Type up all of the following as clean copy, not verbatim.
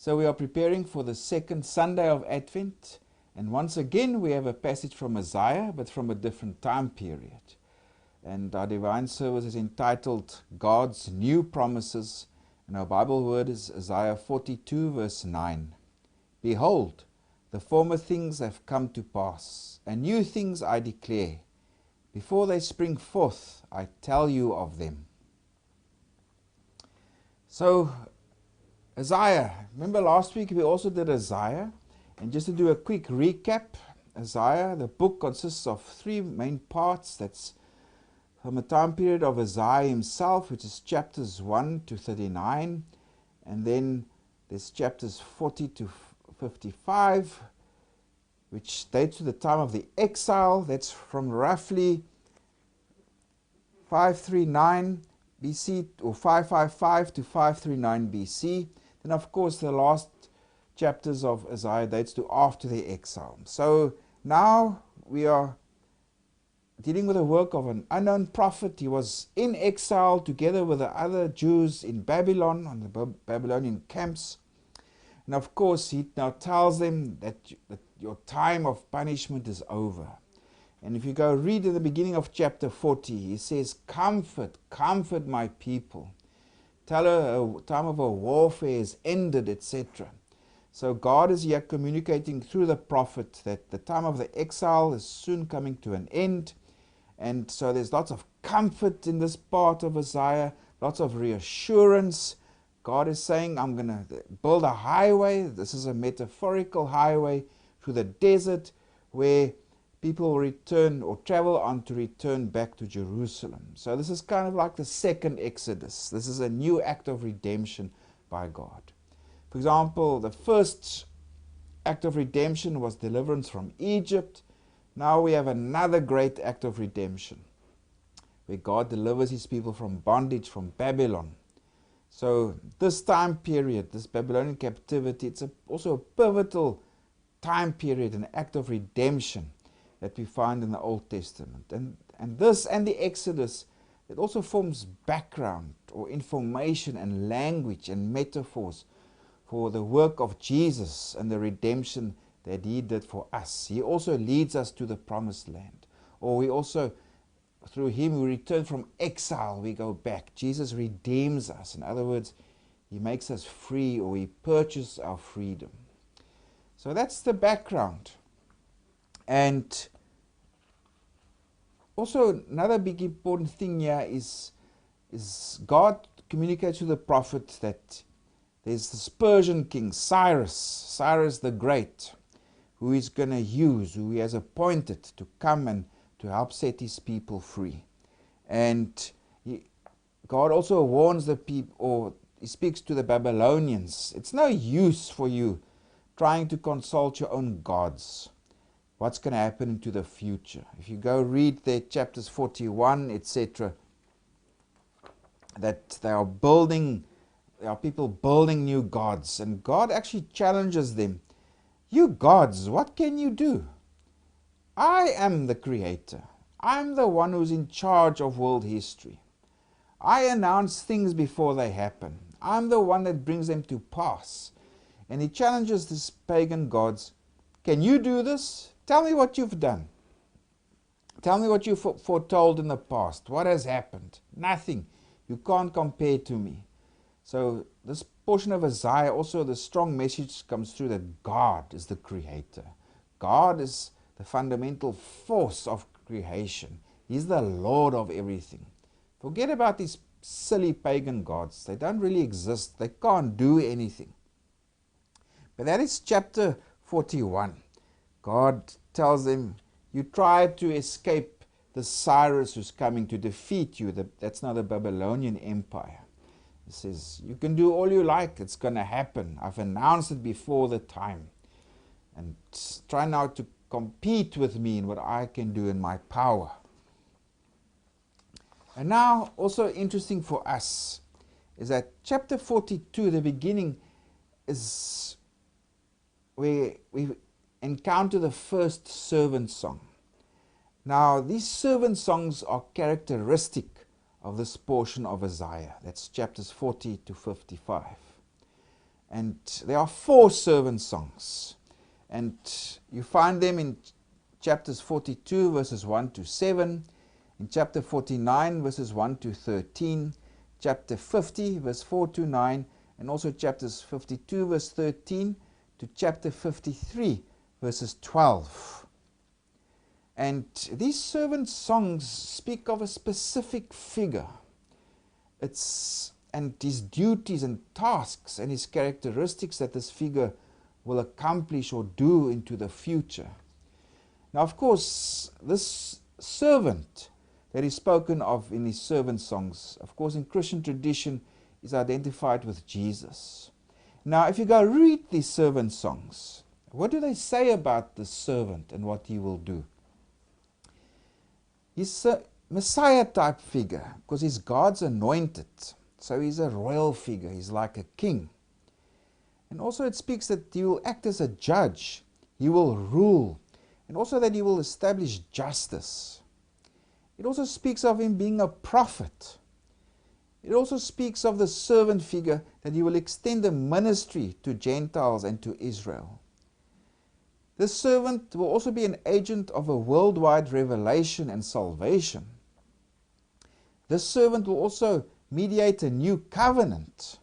So we are preparing for the second Sunday of Advent, and once again we have a passage from Isaiah, but from a different time period. And our divine service is entitled God's New Promises, and our Bible word is Isaiah 42 verse 9. Behold, the former things have come to pass, and new things I declare. Before they spring forth, I tell you of them. So, Isaiah, remember last week we also did Isaiah, and just to do a quick recap, Isaiah, the book consists of three main parts. That's from the time period of Isaiah himself, which is chapters 1 to 39, and then there's chapters 40 to 55, which dates to the time of the exile. That's from roughly 539 BC or 555 to 539 BC. Then of course the last chapters of Isaiah dates to after the exile. So now we are dealing with the work of an unknown prophet. He was in exile together with the other Jews in Babylon, on the Babylonian camps. And of course he now tells them that your time of punishment is over. And if you go read at the beginning of chapter 40, he says, comfort, comfort my people. Tell her a time of her warfare is ended, etc. So God is here communicating through the prophet that the time of the exile is soon coming to an end. And so there's lots of comfort in this part of Isaiah, lots of reassurance. God is saying, I'm going to build a highway. This is a metaphorical highway through the desert where people will return or travel on to return back to Jerusalem. So this is kind of like the second Exodus. This is a new act of redemption by God. For example, the first act of redemption was deliverance from Egypt. Now we have another great act of redemption where God delivers his people from bondage from Babylon. So this time period, this Babylonian captivity, it's also a pivotal time period, an act of redemption that we find in the Old Testament. And this and the Exodus, it also forms background or information and language and metaphors for the work of Jesus and the redemption that he did for us. He also leads us to the promised land. Or we also, through him, we return from exile, we go back. Jesus redeems us. In other words, he makes us free, or he purchases our freedom. So that's the background. And also another big important thing here is God communicates to the prophet that there's this Persian king, Cyrus the Great, who he's going to use, who he has appointed to come and to help set his people free. And God also warns the people, or he speaks to the Babylonians, it's no use for you trying to consult your own gods. What's going to happen into the future? If you go read their chapters 41, etc., that there are people building new gods, and God actually challenges them. You gods, what can you do? I am the creator. I'm the one who's in charge of world history. I announce things before they happen. I'm the one that brings them to pass. And he challenges these pagan gods. Can you do this? Tell me what you've done. Tell me what you foretold in the past. What has happened? Nothing. You can't compare to me. So this portion of Isaiah, also the strong message comes through that God is the creator. God is the fundamental force of creation. He's the Lord of everything. Forget about these silly pagan gods. They don't really exist. They can't do anything. But that is chapter 41. God tells them, you tried to escape the Cyrus who's coming to defeat you. That's now the Babylonian Empire. He says, you can do all you like. It's going to happen. I've announced it before the time. And try now to compete with me in what I can do in my power. And now, also interesting for us, is that chapter 42, the beginning, is where we encounter the first servant song. Now, these servant songs are characteristic of this portion of Isaiah. That's chapters 40 to 55. And there are 4 servant songs. And you find them in chapters 42, verses 1 to 7, in chapter 49, verses 1 to 13, chapter 50, verse 4 to 9, and also chapters 52, verse 13, to chapter 53, verses 12. And these servant songs speak of a specific figure. And his duties and tasks and his characteristics that this figure will accomplish or do into the future. Now, of course, this servant that is spoken of in these servant songs, of course, in Christian tradition, is identified with Jesus. Now, if you go read these servant songs, what do they say about the servant and what he will do? He's a Messiah type figure because he's God's anointed. So he's a royal figure. He's like a king. And also it speaks that he will act as a judge. He will rule. And also that he will establish justice. It also speaks of him being a prophet. It also speaks of the servant figure that he will extend the ministry to Gentiles and to Israel. This servant will also be an agent of a worldwide revelation and salvation. This servant will also mediate a new covenant.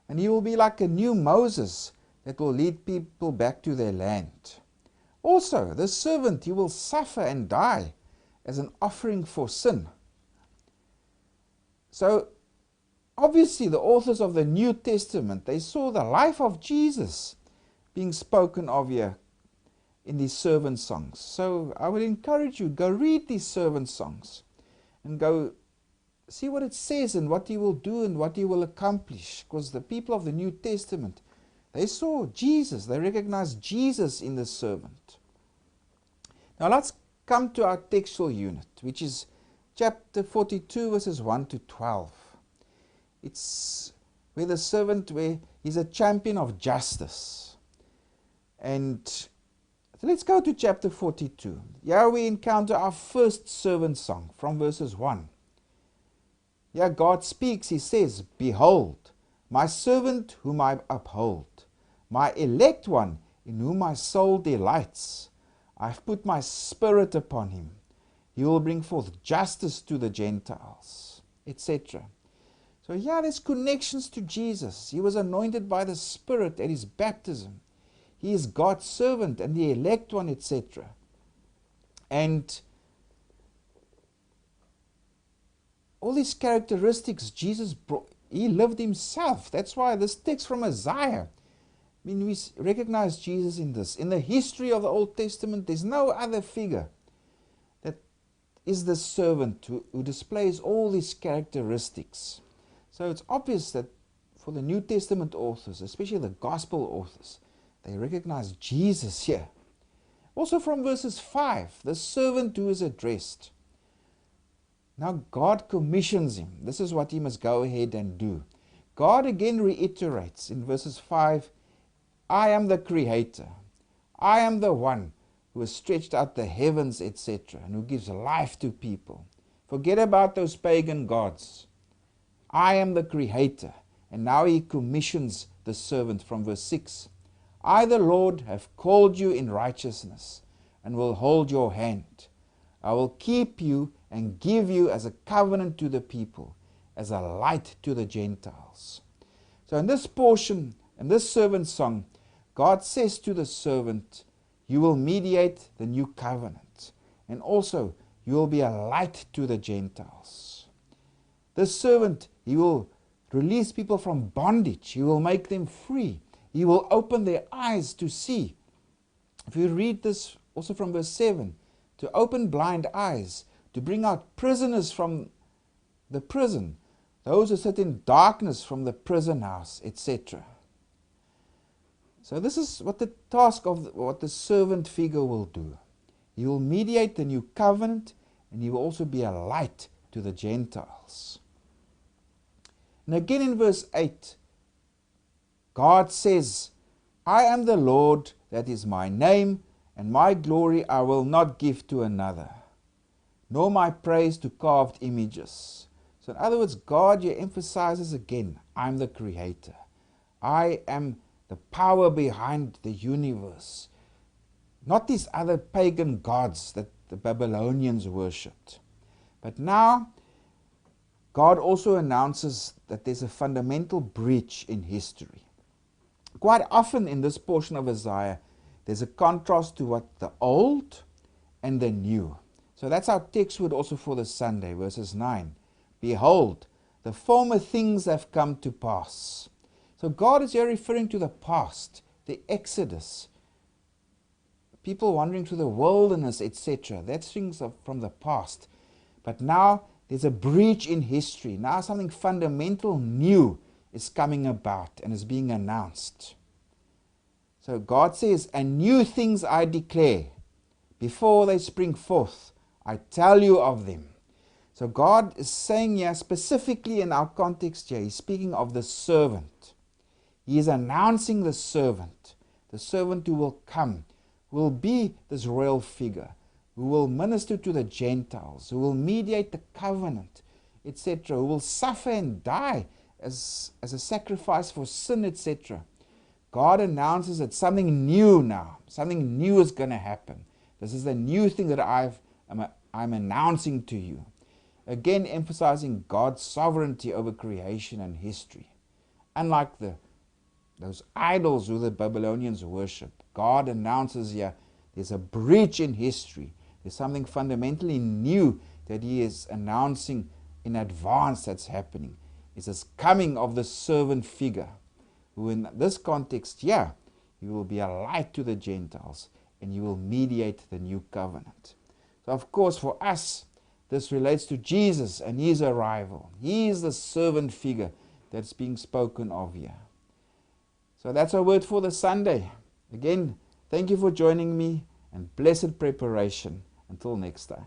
And he will be like a new Moses that will lead people back to their land. Also, this servant, he will suffer and die as an offering for sin. So, obviously, the authors of the New Testament, they saw the life of Jesus being spoken of here in these servant songs. So, I would encourage you, go read these servant songs and go see what it says and what he will do and what he will accomplish. Because the people of the New Testament, they saw Jesus. They recognized Jesus in the servant. Now let's come to our textual unit, which is chapter 42, verses 1 to 12. It's where the servant, where he's a champion of justice. And so let's go to chapter 42. Here we encounter our first servant song from verses 1. Here God speaks, he says, "Behold, my servant whom I uphold, my elect one in whom my soul delights. I have put my spirit upon him. He will bring forth justice to the Gentiles," etc. So here there's connections to Jesus. He was anointed by the Spirit at his baptism. He is God's servant and the elect one, etc. And all these characteristics Jesus brought, he lived himself. That's why this text from Isaiah, I mean, we recognize Jesus in this. In the history of the Old Testament, there's no other figure that is the servant who displays all these characteristics. So it's obvious that for the New Testament authors, especially the Gospel authors, they recognize Jesus here. Also from verses 5, the servant who is addressed. Now God commissions him. This is what he must go ahead and do. God again reiterates in verses 5, "I am the Creator. I am the one who has stretched out the heavens, etc., and who gives life to people. Forget about those pagan gods. I am the Creator." And now he commissions the servant from verse 6. "I, the Lord, have called you in righteousness and will hold your hand. I will keep you and give you as a covenant to the people, as a light to the Gentiles." So in this portion, in this servant song, God says to the servant, you will mediate the new covenant. And also, you will be a light to the Gentiles. This servant, he will release people from bondage. He will make them free. He will open their eyes to see. If you read this also from verse 7, to open blind eyes, to bring out prisoners from the prison, those who sit in darkness from the prison house, etc. So this is what the task of what the servant figure will do. He will mediate the new covenant, and he will also be a light to the Gentiles. And again in verse 8, God says, "I am the Lord, that is my name, and my glory I will not give to another, nor my praise to carved images." So in other words, God here emphasizes again, I'm the Creator. I am the power behind the universe. Not these other pagan gods that the Babylonians worshipped. But now, God also announces that there's a fundamental breach in history. Quite often in this portion of Isaiah, there's a contrast to what the old and the new. So that's our text word also for the Sunday, verses 9. Behold, the former things have come to pass. So God is here referring to the past, the Exodus, people wandering through the wilderness, etc. That's things from the past. But now there's a breach in history. Now something fundamental new is coming about and is being announced. So God says, and new things I declare, before they spring forth, I tell you of them. So God is saying here, specifically in our context here, He's speaking of the servant. He is announcing the servant who will come, who will be this royal figure, who will minister to the Gentiles, who will mediate the covenant, etc., who will suffer and die as a sacrifice for sin, etc. God announces that something new now, something new is going to happen. This is the new thing that I'm announcing to you. Again, emphasizing God's sovereignty over creation and history. Unlike those idols who the Babylonians worship, God announces here there's a breach in history. There's something fundamentally new that He is announcing in advance that's happening. It's this coming of the servant figure, who in this context here, He will be a light to the Gentiles and He will mediate the new covenant. So of course for us, this relates to Jesus and His arrival. He is the servant figure that's being spoken of here. So that's our word for the Sunday. Again, thank you for joining me and blessed preparation. Until next time.